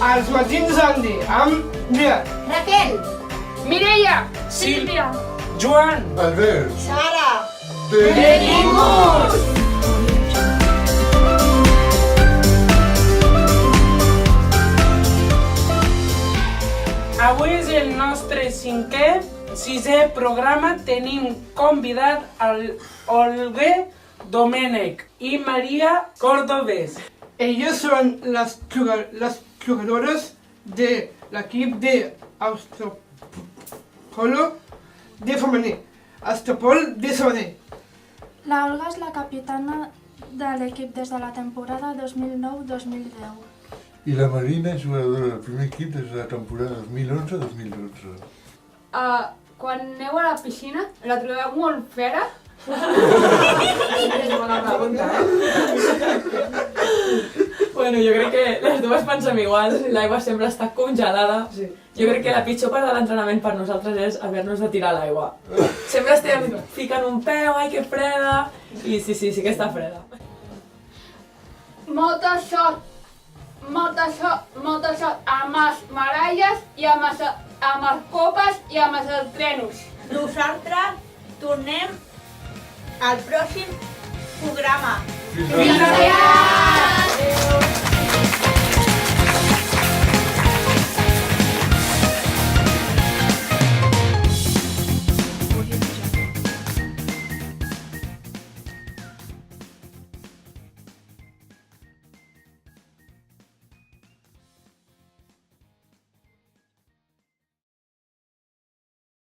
Els matins Andy, amb Lia, Raquel, Mireia, Sílvia, Joan, Albert, Sara, benvinguts! avui és el nostre sisè programa. Tenim convidat al Olga Domènech i Maria Cordobés. Ellos son las jugadoras de l'equip de Astropolo de femení, Astropol de Sabadell. La Olga és la capitana de l'equip des de la temporada 2009-2010. I la Marina és jugadora del primer equip des de la temporada 2011-2012. Quan aneu a la piscina, la trobeu molt fera? és bona pregunta, Bueno, jo crec que les dues pensem igual, l'aigua sempre està congelada. Jo crec que la pitjor part de l'entrenament per nosaltres és haver-nos de tirar a l'aigua. Sempre estem ficant un peu, ai que freda, i sí que està freda. Molta sort amb les maralles i amb les copes i amb els trenos. nosaltres tornem al pròxim programa. Fins ara!